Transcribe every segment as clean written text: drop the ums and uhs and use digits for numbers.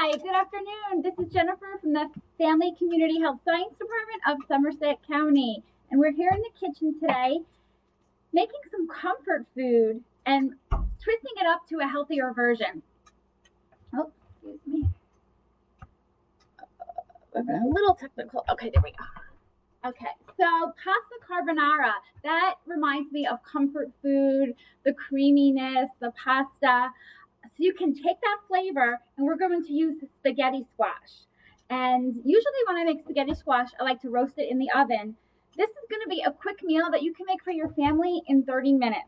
Hi, good afternoon. This is Jennifer from the Family Community Health Science Department of Somerset County. And we're here in the kitchen today making some comfort food and twisting it up to a healthier version. Oh, excuse me. We're a little technical. Okay, there we go. Okay, so pasta carbonara, that reminds me of comfort food, the creaminess, the pasta. So you can take that flavor, and we're going to use spaghetti squash. And usually when I make spaghetti squash, I like to roast it in the oven. This is going to be a quick meal that you can make for your family in 30 minutes.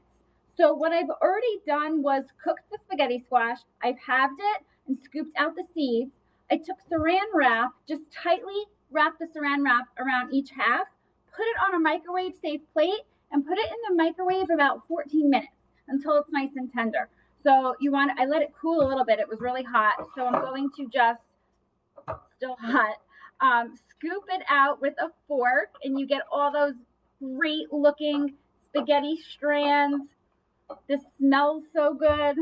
So what I've already done was cooked the spaghetti squash. I've halved it and scooped out the seeds. I took saran wrap, just tightly wrap the saran wrap around each half, put it on a microwave safe plate, and put it in the microwave about 14 minutes until it's nice and tender. So I let it cool a little bit. It was really hot. So I'm going to just, still hot, scoop it out with a fork, and you get all those great looking spaghetti strands. This smells so good.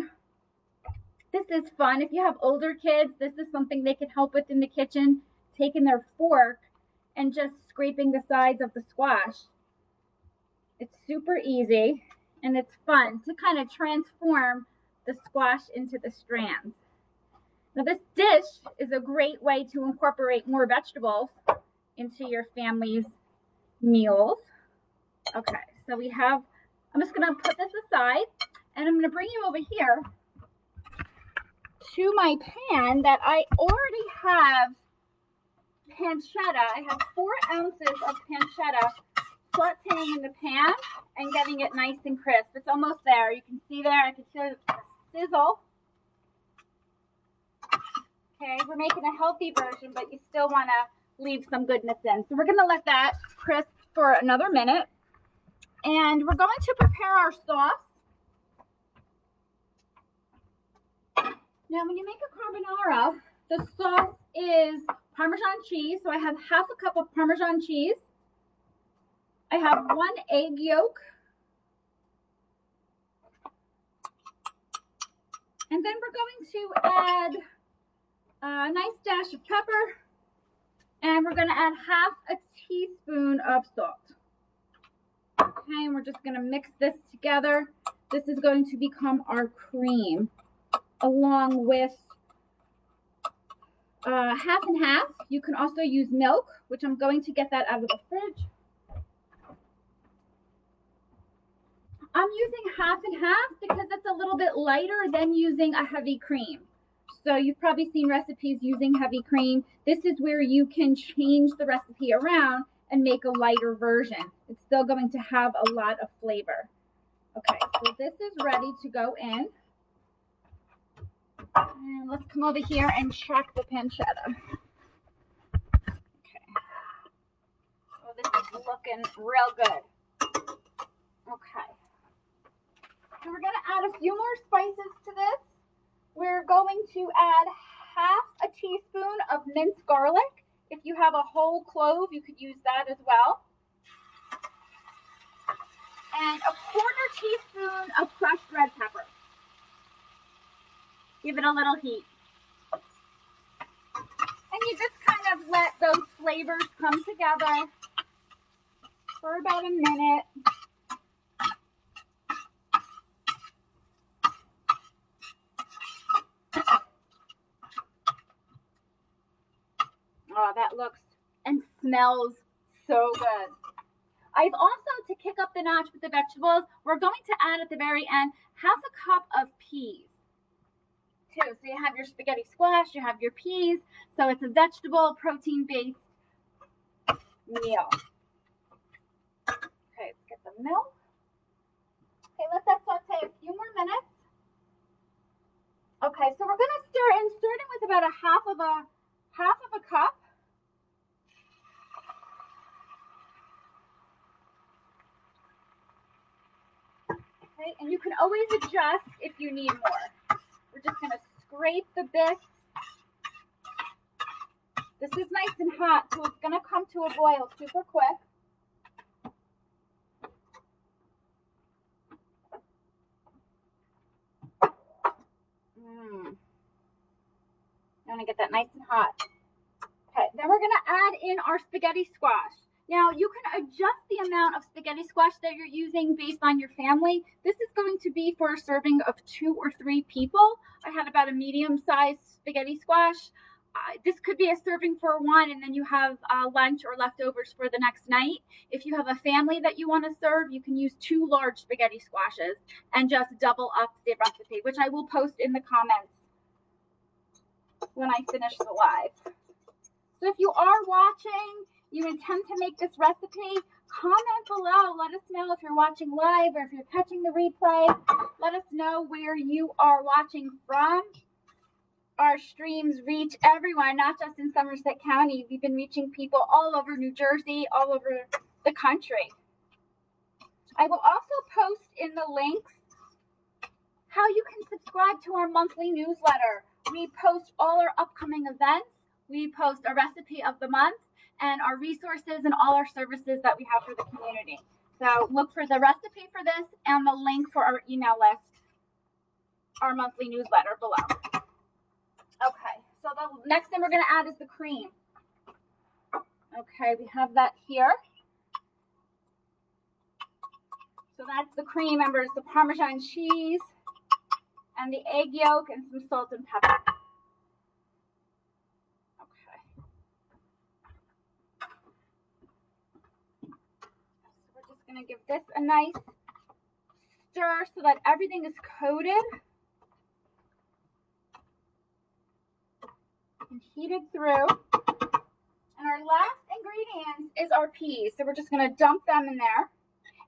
This is fun. If you have older kids, this is something they can help with in the kitchen, taking their fork and just scraping the sides of the squash. It's super easy, and it's fun to kind of transform the squash into the strands. Now this dish is a great way to incorporate more vegetables into your family's meals. Okay, so I'm just gonna put this aside, and I'm gonna bring you over here to my pan that I already have pancetta. I have 4 ounces of pancetta sauteing in the pan and getting it nice and crisp. It's almost there. You can see there, I can feel the sizzle. Okay, we're making a healthy version, but you still want to leave some goodness in. So we're going to let that crisp for another minute. And we're going to prepare our sauce. Now, when you make a carbonara, the sauce is Parmesan cheese. So I have half a cup of Parmesan cheese. I have 1 egg yolk. And then we're going to add a nice dash of pepper. And we're going to add half a teaspoon of salt. Okay, and we're just going to mix this together. This is going to become our cream, along with half and half. You can also use milk, which I'm going to get that out of the fridge. I'm using half and half because it's a little bit lighter than using a heavy cream. So you've probably seen recipes using heavy cream. This is where you can change the recipe around and make a lighter version. It's still going to have a lot of flavor. Okay, so this is ready to go in. And let's come over here and check the pancetta. Okay. Oh, this is looking real good. Okay. So we're going to add a few more spices to this. We're going to add half a teaspoon of minced garlic. If you have a whole clove, you could use that as well. And a 1/4 teaspoon of crushed red pepper. Give it a little heat. And you just kind of let those flavors come together for about a minute. Oh, that looks and smells so good. I've also, to kick up the notch with the vegetables, we're going to add at the very end half a cup of peas. Too. So you have your spaghetti squash, you have your peas, so it's a vegetable, protein-based meal. Okay, let's get the milk. Okay, let that saute a few more minutes. Okay, so we're going to stir in, starting with about half of a cup. Okay, and you can always adjust if you need more. We're just going to scrape the bits. This is nice and hot, so it's going to come to a boil super quick. You want to get that nice and hot. Okay, then we're going to add in our spaghetti squash. Now, you can adjust the amount of spaghetti squash that you're using based on your family. This is going to be for a serving of 2 or 3 people. I had about a medium-sized spaghetti squash. This could be a serving for 1, and then you have lunch or leftovers for the next night. If you have a family that you want to serve, you can use 2 large spaghetti squashes and just double up the recipe, which I will post in the comments when I finish the live. So if you are watching, you intend to make this recipe, comment below. Let us know if you're watching live or if you're catching the replay. Let us know where you are watching from. Our streams reach everyone, not just in Somerset County. We've been reaching people all over New Jersey, all over the country. I will also post in the links how you can subscribe to our monthly newsletter. We post all our upcoming events. We post a recipe of the month and our resources and all our services that we have for the community. So look for the recipe for this and the link for our email list, our monthly newsletter below. Okay, so the next thing we're going to add is the cream. Okay, we have that here. So that's the cream, members, the Parmesan cheese and the egg yolk and some salt and pepper. Going to give this a nice stir so that everything is coated and heated through. And our last ingredient is our peas. So we're just going to dump them in there.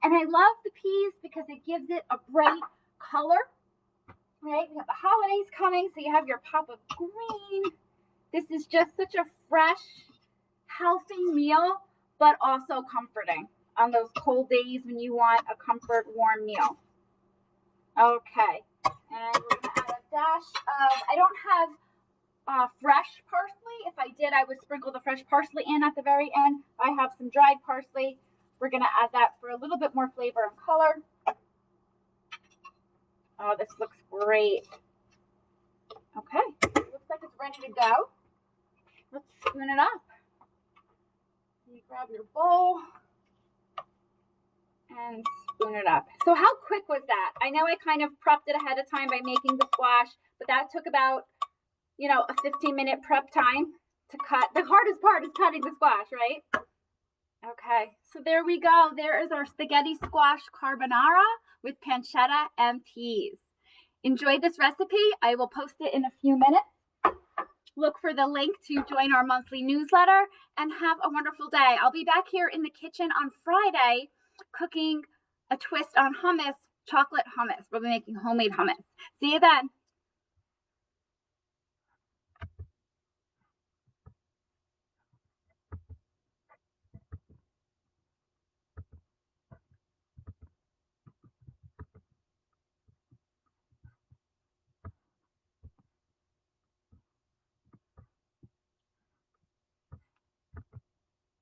And I love the peas because it gives it a bright color. Right? We have the holidays coming, so you have your pop of green. This is just such a fresh, healthy meal, but also comforting on those cold days when you want a comfort warm meal. Okay, and we're going to add a dash of, I don't have fresh parsley. If I did, I would sprinkle the fresh parsley in at the very end. I have some dried parsley. We're going to add that for a little bit more flavor and color. Oh, this looks great. Okay, looks like it's ready to go. Let's spoon it up. You grab your bowl and spoon it up. So how quick was that? I know I kind of prepped it ahead of time by making the squash, but that took about, a 15-minute prep time to cut. The hardest part is cutting the squash, right? Okay, so there we go. There is our spaghetti squash carbonara with pancetta and peas. Enjoy this recipe. I will post it in a few minutes. Look for the link to join our monthly newsletter and have a wonderful day. I'll be back here in the kitchen on Friday cooking a twist on hummus, chocolate hummus. We'll be making homemade hummus. See you then.